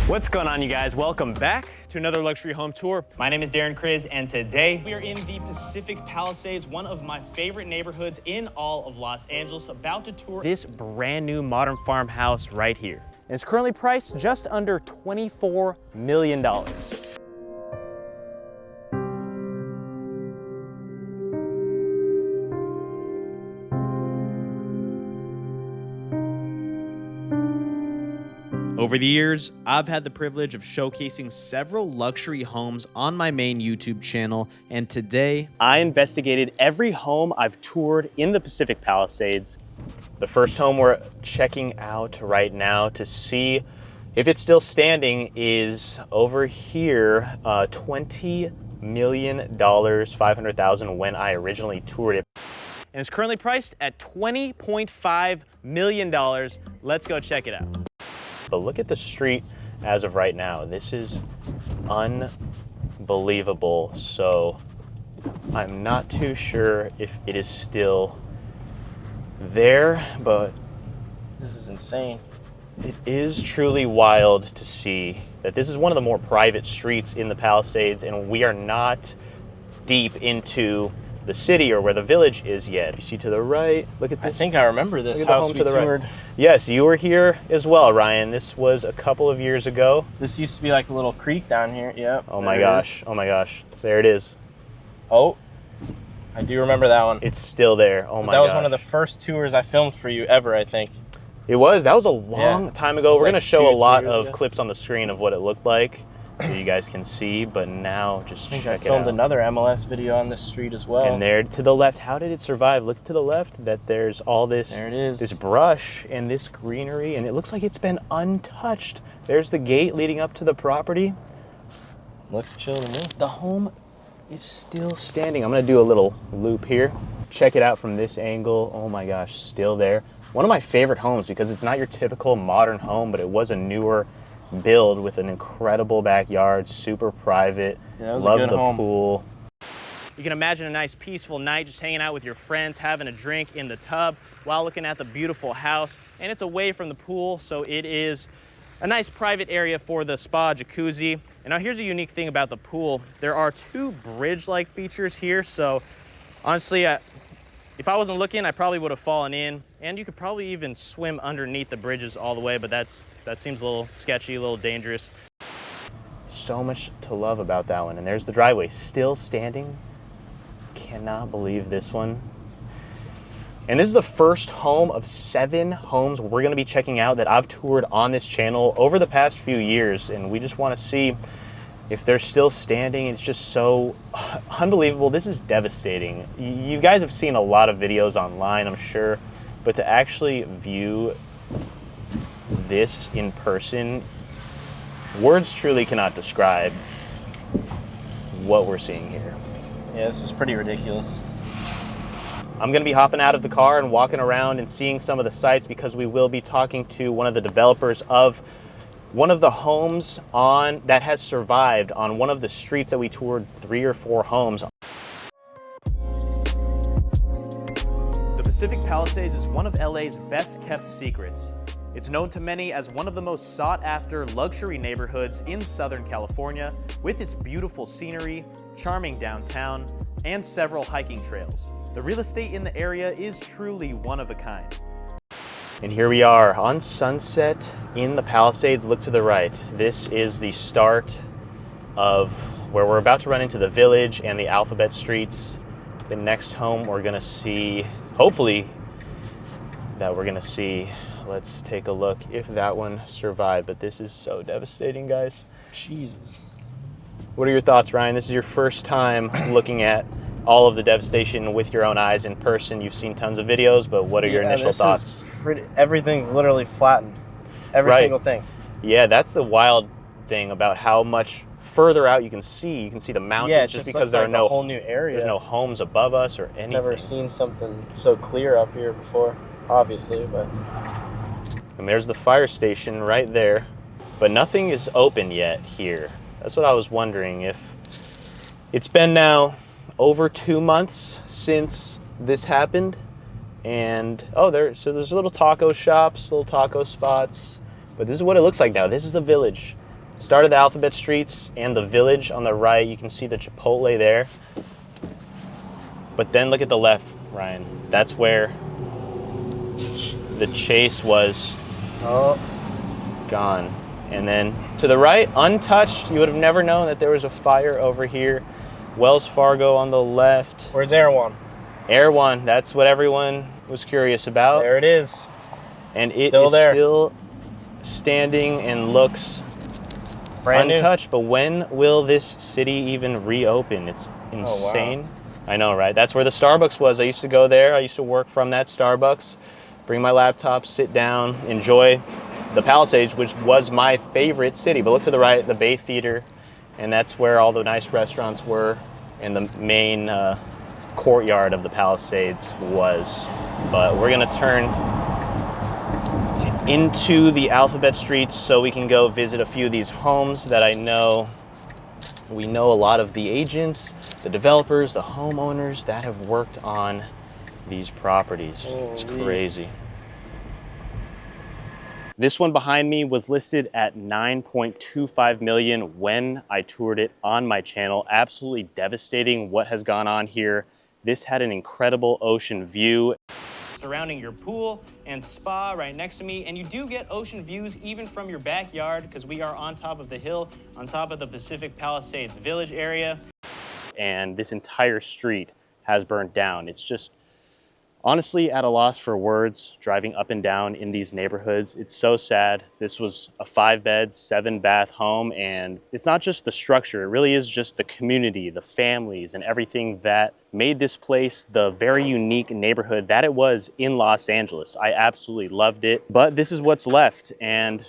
What's going on, you guys? Welcome back to another luxury home tour. My name is Darren Kriz, and today we are in the Pacific Palisades, one of my favorite neighborhoods in all of Los Angeles, about to tour this brand new modern farmhouse right here. And it's currently priced just under $24 million. Over the years, I've had the privilege of showcasing several luxury homes on my main YouTube channel, and today I investigated every home I've toured in the Pacific Palisades. The first home we're checking out right now to see if it's still standing is over here, $20 million, $500,000 when I originally toured it. And it's currently priced at $20.5 million. Let's go check it out. But look at the street as of right now. This is unbelievable. So I'm not too sure if it is still there, but this is insane. It is truly wild to see that this is one of the more private streets in the Palisades, and we are not deep into the city or where the village is yet. You see to the right, look at this. I think I remember this house we toured. Right. Yes, you were here as well, Ryan. This was a couple of years ago. This used to be like a little creek down here. Yep. Oh my gosh. Oh my gosh. There it is. Oh, I do remember that one. It's still there. Oh my gosh. That was one of the first tours I filmed for you ever, I think. It was. That was a long time ago. We're going to show a lot of ago. clips on the screen of what it looked like, so you guys can see, but now just check it out. I filmed another MLS video on this street as well. And there to the left, how did it survive? Look to the left, that there's all this, there it is. This brush and this greenery, and it looks like it's been untouched. There's the gate leading up to the property. Looks chill to me. The home is still standing. I'm gonna do a little loop here. Check it out from this angle. Oh my gosh, still there. One of my favorite homes because it's not your typical modern home, but it was a newer build with an incredible backyard, super private. Yeah, that was love a good the home. Pool. You can imagine a nice peaceful night just hanging out with your friends, having a drink in the tub while looking at the beautiful house, and it's away from the pool, so it is a nice private area for the spa jacuzzi. And now here's a unique thing about the pool. There are two bridge-like features here, so honestly, if I wasn't looking, I probably would have fallen in, and you could probably even swim underneath the bridges all the way, but that seems a little sketchy, a little dangerous. So much to love about that one. And there's the driveway still standing. Cannot believe this one. And this is the first home of 7 homes we're going to be checking out that I've toured on this channel over the past few years, and we just want to see if they're still standing. It's just so unbelievable. This is devastating. You guys have seen a lot of videos online, I'm sure, but to actually view this in person, words truly cannot describe what we're seeing here. Yeah, this is pretty ridiculous. I'm going to be hopping out of the car and walking around and seeing some of the sites because we will be talking to one of the developers of one of the homes that has survived on one of the streets that we toured 3 or 4 homes. The Pacific Palisades is one of LA's best kept secrets. It's known to many as one of the most sought after luxury neighborhoods in Southern California, with its beautiful scenery, charming downtown, and several hiking trails. The real estate in the area is truly one of a kind. And here we are on Sunset in the Palisades. Look to the right. This is the start of where we're about to run into the village and the alphabet streets. The next home we're gonna see, hopefully, let's take a look if that one survived. But this is so devastating, guys. Jesus. What are your thoughts, Ryan? This is your first time looking at all of the devastation with your own eyes in person. You've seen tons of videos, but what are your initial thoughts? Everything's literally flattened. Every single thing. Yeah, that's the wild thing about how much further out you can see. You can see the mountains just because there are no whole new area. There's no homes above us or anything. Never seen something so clear up here before, obviously, but. And there's the fire station right there, but nothing is open yet here. That's what I was wondering. If it's been now over 2 months since this happened, and so there's little taco shops, little taco spots, but this is what it looks like now. This is the village. Started the Alphabet Streets and the village on the right. You can see the Chipotle there. But then look at the left, Ryan. That's where the chase was gone. And then to the right, untouched, you would have never known that there was a fire over here. Wells Fargo on the left. Where's Air One? Air One, that's what everyone was curious about. There it is. And it Still is there. still standing and looks Brand untouched. But when will this city even reopen? It's insane. Oh, wow. I know, right? That's where the Starbucks was. I used to go there. I used to work from that Starbucks, bring my laptop, sit down, enjoy the Palisades, which was my favorite city. But look to the right, the Bay Theater, and that's where all the nice restaurants were, and the main courtyard of the Palisades was. But we're gonna turn into the Alphabet Streets so we can go visit a few of these homes that I know. We know a lot of the agents, the developers, the homeowners that have worked on these properties. It's crazy. This one behind me was listed at $9.25 million when I toured it on my channel. Absolutely devastating what has gone on here. This had an incredible ocean view. Surrounding your pool and spa right next to me, and you do get ocean views even from your backyard because we are on top of the hill, on top of the Pacific Palisades village area. And this entire street has burned down. It's just honestly at a loss for words driving up and down in these neighborhoods. It's so sad. This was a 5-bed, 7-bath home, and it's not just the structure, it really is just the community, the families, and everything that made this place the very unique neighborhood that it was in Los Angeles. I absolutely loved it, but this is what's left, and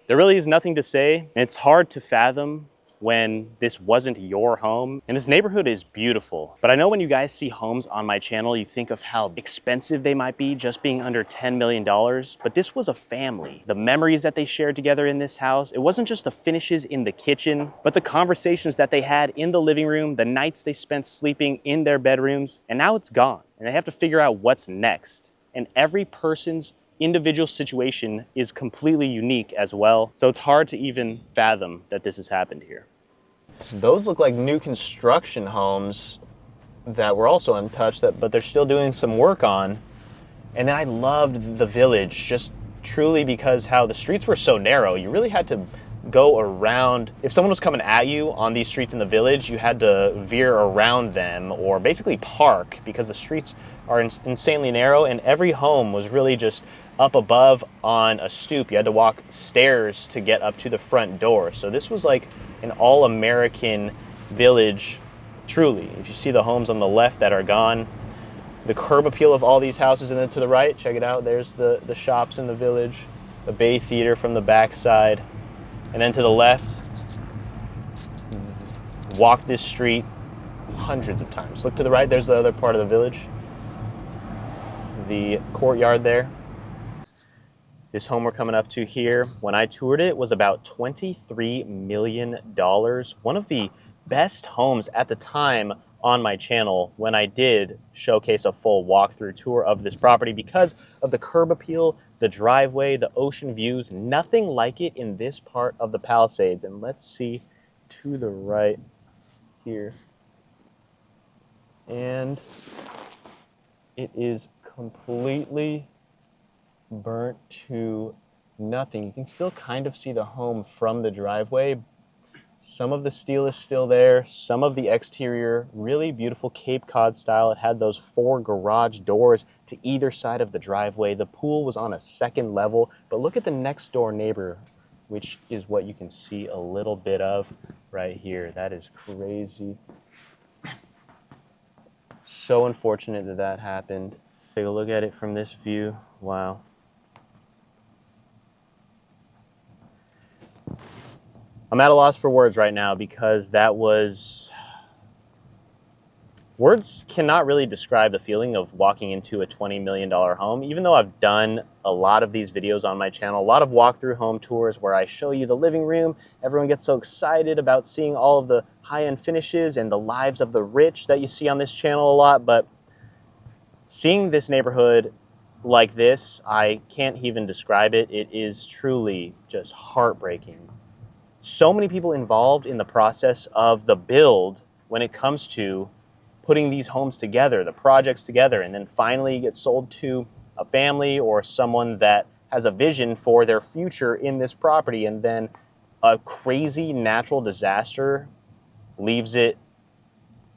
there really is nothing to say. It's hard to fathom when this wasn't your home. And this neighborhood is beautiful. But I know when you guys see homes on my channel, you think of how expensive they might be, just being under $10 million. But this was a family. The memories that they shared together in this house, it wasn't just the finishes in the kitchen, but the conversations that they had in the living room, the nights they spent sleeping in their bedrooms, and now it's gone. And they have to figure out what's next. And every person's individual situation is completely unique as well. So it's hard to even fathom that this has happened here. Those look like new construction homes that were also untouched, but they're still doing some work on. And then I loved the village, just truly because how the streets were so narrow. You really had to go around. If someone was coming at you on these streets in the village, you had to veer around them or basically park because the streets are insanely narrow, and every home was really just up above on a stoop. You had to walk stairs to get up to the front door. So this was like an all-American village, truly. If you see the homes on the left that are gone, the curb appeal of all these houses, and then to the right, check it out, there's the shops in the village, the Bay Theater from the backside, and then to the left, walk this street hundreds of times. Look to the right, there's the other part of the village, the courtyard there. This home we're coming up to here, when I toured it, was about $23 million. One of the best homes at the time on my channel when I did showcase a full walkthrough tour of this property because of the curb appeal, the driveway, the ocean views, nothing like it in this part of the Palisades. And let's see to the right here. And it is completely burnt to nothing. You can still kind of see the home from the driveway. Some of the steel is still there, some of the exterior, really beautiful Cape Cod style. It had those 4 garage doors to either side of the driveway. The pool was on a 2nd level, but look at the next door neighbor, which is what you can see a little bit of right here. That is crazy. So unfortunate that that happened. Take a look at it from this view. Wow. I'm at a loss for words right now because that was... Words cannot really describe the feeling of walking into a $20 million home. Even though I've done a lot of these videos on my channel, a lot of walkthrough home tours where I show you the living room, everyone gets so excited about seeing all of the high-end finishes and the lives of the rich that you see on this channel a lot, but seeing this neighborhood like this, I can't even describe it. It is truly just heartbreaking. so many people involved in the process of the build when it comes to putting these homes together, the projects together, and then finally get sold to a family or someone that has a vision for their future in this property, and then a crazy natural disaster leaves it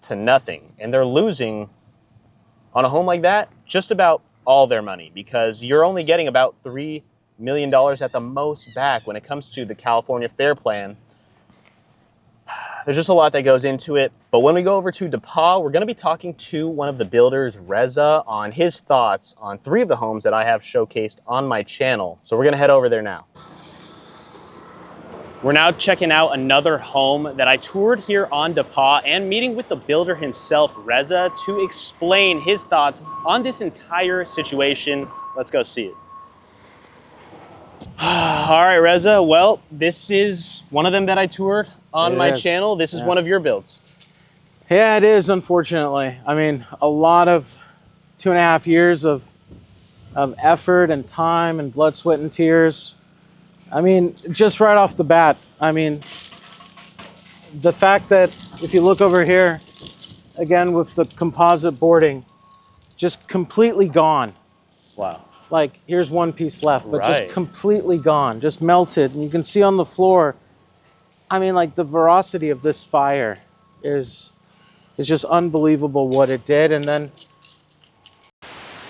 to nothing. And they're losing on a home like that just about all their money, because you're only getting about $3 million at the most back when it comes to the California Fair Plan. There's just a lot that goes into it. But when we go over to DePaul, we're going to be talking to one of the builders, Reza, on his thoughts on 3 of the homes that I have showcased on my channel. So we're going to head over there now. We're now checking out another home that I toured here on DePaul and meeting with the builder himself, Reza, to explain his thoughts on this entire situation. Let's go see it. All right, Reza. Well, this is one of them that I toured on my channel. This is one of your builds. Yeah, it is, unfortunately. I mean, a lot of 2.5 years of effort and time and blood, sweat, and tears. I mean, just right off the bat, I mean, the fact that if you look over here, again, with the composite boarding, just completely gone. Wow. Like, here's one piece left, but just completely gone, just melted. And you can see on the floor, I mean, like, the ferocity of this fire is just unbelievable what it did. And then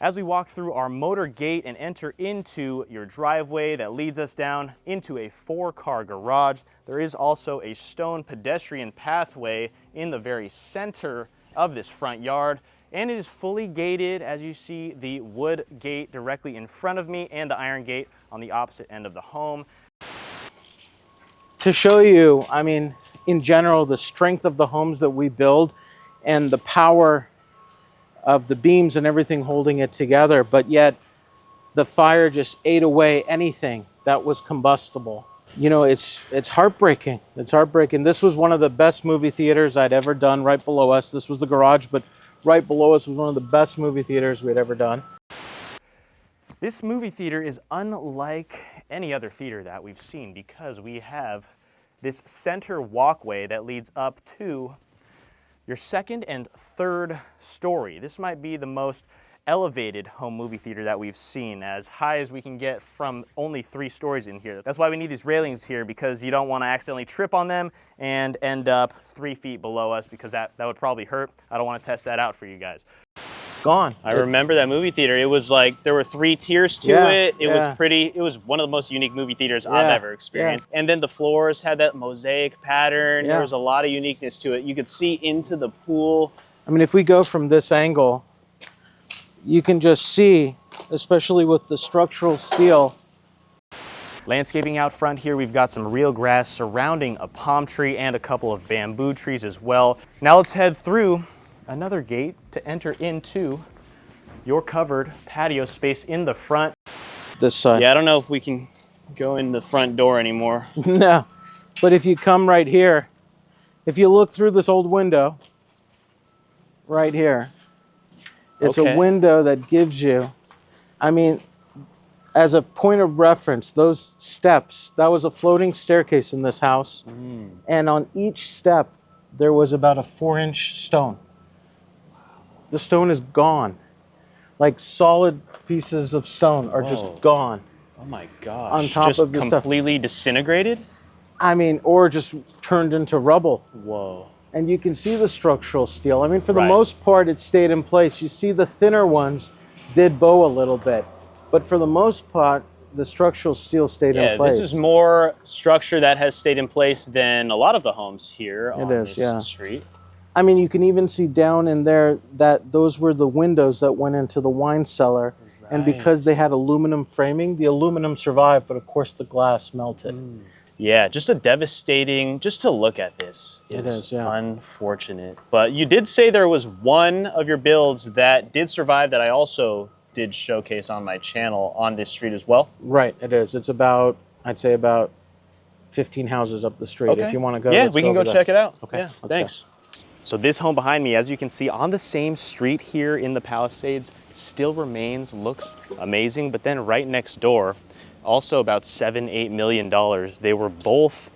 as we walk through our motor gate and enter into your driveway that leads us down into a 4-car garage, there is also a stone pedestrian pathway in the very center of this front yard. And it is fully gated, as you see the wood gate directly in front of me and the iron gate on the opposite end of the home. To show you, I mean, in general, the strength of the homes that we build and the power of the beams and everything holding it together, but yet the fire just ate away anything that was combustible. You know, it's heartbreaking. It's heartbreaking. This was one of the best movie theaters I'd ever done right below us. This was the garage, but right below us was one of the best movie theaters we'd ever done. This movie theater is unlike any other theater that we've seen because we have this center walkway that leads up to your 2nd and 3rd story. This might be the most elevated home movie theater that we've seen, as high as we can get from only 3 stories in here. That's why we need these railings here, because you don't want to accidentally trip on them and end up 3 feet below us, because that would probably hurt. I don't want to test that out for you guys. Gone. I remember that movie theater. It was like, there were 3 tiers to it. It was pretty, it was one of the most unique movie theaters I've ever experienced. And then the floors had that mosaic pattern. There was a lot of uniqueness to it. You could see into the pool. I mean, if we go from this angle, you can just see, especially with the structural steel. Landscaping out front here, we've got some real grass surrounding a palm tree and a couple of bamboo trees as well. Now let's head through another gate to enter into your covered patio space in the front. This side. Yeah, I don't know if we can go in the front door anymore. No, but if you come right here, if you look through this old window, right here, it's a window that gives you, I mean, as a point of reference, those steps, that was a floating staircase in this house. And on each step, there was about a 4-inch stone. The stone is gone. Like, solid pieces of stone are just gone. Oh my gosh. On top just of the stuff. Completely disintegrated? I mean, or just turned into rubble. Whoa. And you can see the structural steel. I mean, for the most part, it stayed in place. You see the thinner ones did bow a little bit. But for the most part, the structural steel stayed in place. This is more structure that has stayed in place than a lot of the homes here on this street. I mean, you can even see down in there that those were the windows that went into the wine cellar. And because they had aluminum framing, the aluminum survived, but of course the glass melted. Yeah, just a devastating, just to look at this is unfortunate. But you did say there was one of your builds that did survive that I also did showcase on my channel on this street as well. Right, it is. It's about, I'd say about 15 houses up the street. If you want to go, yeah, we can go check it out. Okay, yeah, thanks. So this home behind me, as you can see on the same street here in the Palisades, still remains, looks amazing. But then right next door, also about $7-8 million. They were both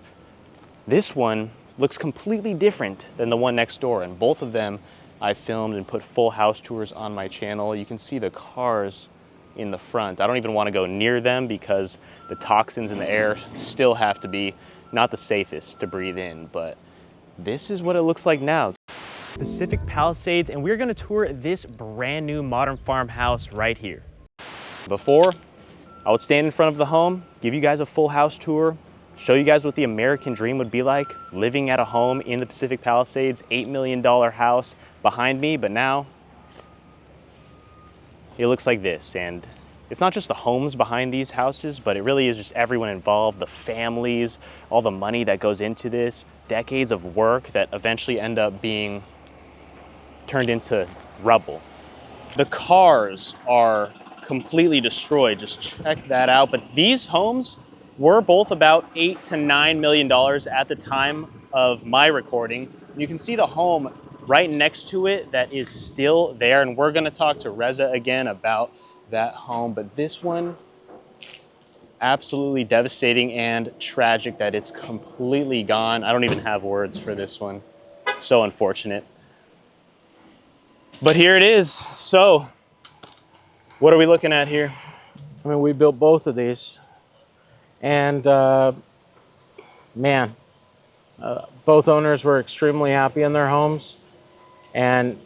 This one looks completely different than the one next door, and both of them I filmed and put full house tours on my channel. You can see the cars in the front. I don't even want to go near them because the toxins in the air still have to be not the safest to breathe in, but this is what it looks like now. Pacific Palisades, and we're gonna tour this brand new modern farmhouse right here. Before, I would stand in front of the home, give you guys a full house tour, show you guys what the American dream would be like, living at a home in the Pacific Palisades, $8 million house behind me, but now it looks like this. And it's not just the homes behind these houses, but it really is just everyone involved, the families, all the money that goes into this, decades of work that eventually end up being turned into rubble. The cars are completely destroyed. Just check that out. But these homes were both about $8 to $9 million at the time of my recording. You can see the home right next to it that is still there, and we're gonna talk to Reza again about that home. But this one, absolutely devastating and tragic that it's completely gone. I don't even have words for this one. So unfortunate. But here it is. So, what are we looking at here? I mean, we built both of these, and man, both owners were extremely happy in their homes, and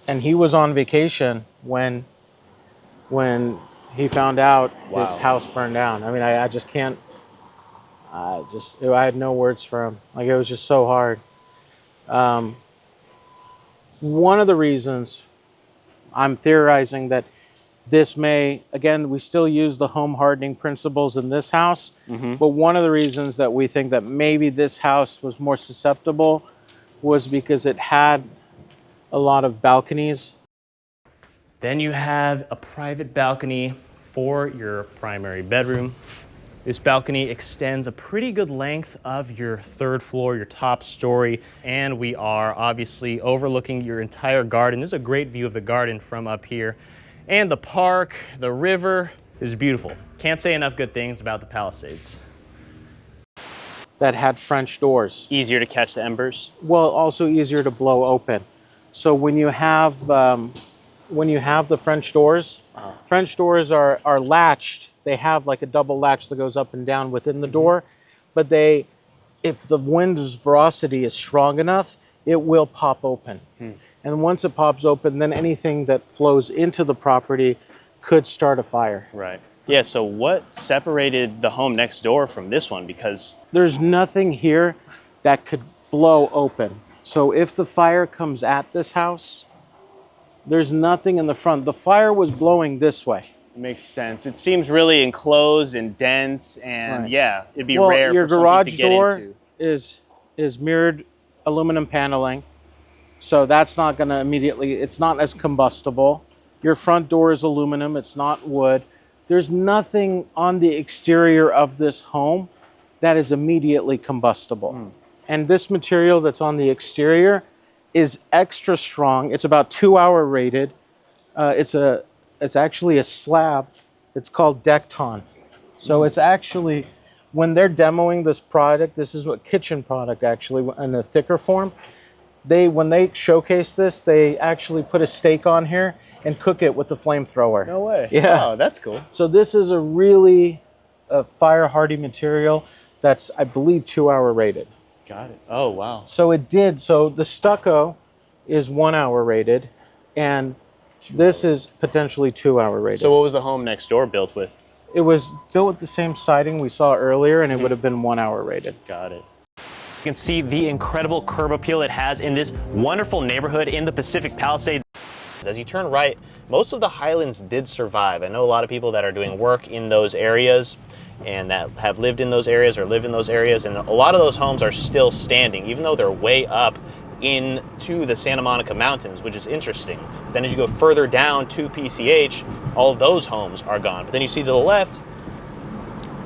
he was on vacation when he found out his house burned down. I mean, I just can't. I had no words for him. Like, it was just so hard. One of the reasons I'm theorizing that this may, again, we still use the home hardening principles in this house, but one of the reasons that we think that maybe this house was more susceptible was because it had a lot of balconies. Then you have a private balcony for your primary bedroom. This balcony extends a pretty good length of your third floor, your top story, and we are obviously overlooking your entire garden. This is a great view of the garden from up here. And the park, the river, is beautiful. Can't say enough good things about the Palisades. That had French doors. Easier to catch the embers? Well, also easier to blow open. So when you have the French doors, French doors are latched. They have like a double latch that goes up and down within the door, but if the wind's velocity is strong enough, it will pop open. And once it pops open, then anything that flows into the property could start a fire. Right. Yeah, so what separated the home next door from this one? Because there's nothing here that could blow open. So if the fire comes at this house, there's nothing in the front. The fire was blowing this way. It makes sense. It seems really enclosed and dense, and right. Yeah, it'd be rare your for something to get garage door into. is mirrored aluminum paneling, so that's not going to immediately. It's not as combustible. Your front door is aluminum. It's not wood. There's nothing on the exterior of this home that is immediately combustible. And this material that's on the exterior is extra strong. It's about 2-hour rated. It's actually a slab. It's called Decton. So it's actually, when they're demoing this product, this is a kitchen product actually in a thicker form. When they showcase this, they actually put a steak on here and cook it with the flamethrower. No way. Yeah. Oh, that's cool. So this is a really fire hardy material that's, I believe, 2-hour rated. Got it. Oh, wow. So the stucco is 1-hour rated, and this is potentially 2-hour rated. So what was the home next door built with? It was built with the same siding we saw earlier, and it would have been 1-hour rated. Got it. You can see the incredible curb appeal it has in this wonderful neighborhood in the Pacific Palisades. As you turn right, most of the Highlands did survive. I know a lot of people that are doing work in those areas and that have lived in those areas or live in those areas, and a lot of those homes are still standing, even though they're way up into the Santa Monica Mountains, which is interesting. Then as you go further down to PCH, all of those homes are gone. But then you see to the left,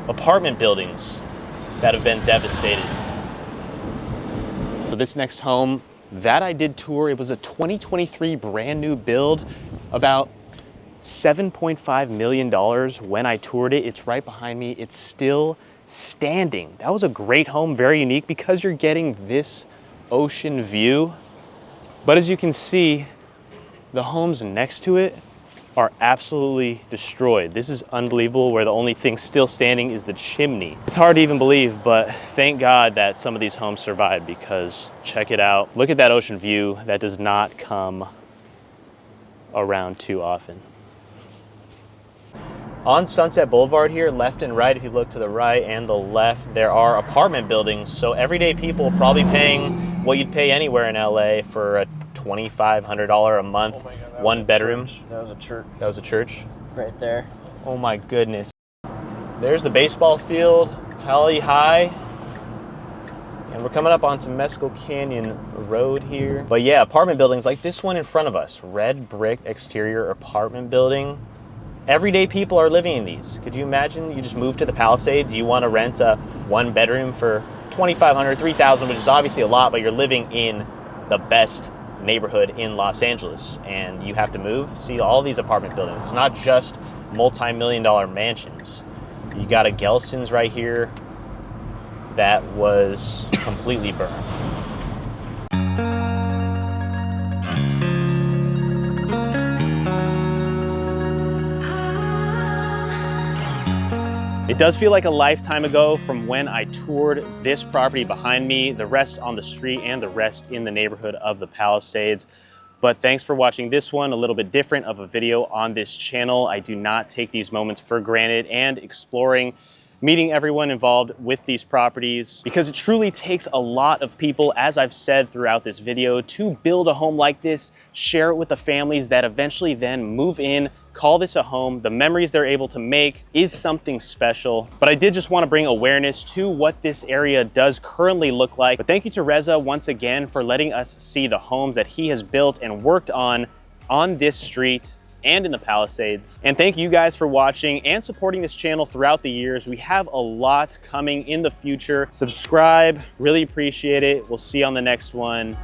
apartment buildings that have been devastated. So this next home that I did tour, it was a 2023 brand new build, about $7.5 million when I toured it. It's right behind me. It's still standing. That was a great home, very unique because you're getting this ocean view. But as you can see, the homes next to it are absolutely destroyed. This is unbelievable, where the only thing still standing is the chimney. It's hard to even believe, but thank God that some of these homes survived, because check it out. Look at that ocean view. That does not come around too often. On Sunset Boulevard here, left and right, if you look to the right and the left, there are apartment buildings. So everyday people probably paying what you'd pay anywhere in LA for a $2,500 a month, Oh my God, one bedroom. That was a church That was a church? right there. Oh my goodness. There's the baseball field, Halley High. And we're coming up onto Mescal Canyon Road here. But yeah, apartment buildings like this one in front of us, red brick exterior apartment building. Everyday people are living in these. Could you imagine you just moved to the Palisades, you want to rent a one bedroom for $2,500, $3,000, which is obviously a lot, but you're living in the best neighborhood in Los Angeles and you have to move. See all these apartment buildings. It's not just multi-million-dollar mansions. You got a Gelson's right here that was completely burned. It does feel like a lifetime ago from when I toured this property behind me, the rest on the street and the rest in the neighborhood of the Palisades. But thanks for watching this one, a little bit different of a video on this channel. I do not take these moments for granted, and exploring, meeting everyone involved with these properties, because it truly takes a lot of people, as I've said throughout this video, to build a home like this, share it with the families that eventually then move in, call this a home. The memories they're able to make is something special. But I did just want to bring awareness to what this area does currently look like. But thank you to Reza once again for letting us see the homes that he has built and worked on this street and in the Palisades. And thank you guys for watching and supporting this channel throughout the years. We have a lot coming in the future. Subscribe, really appreciate it. We'll see you on the next one.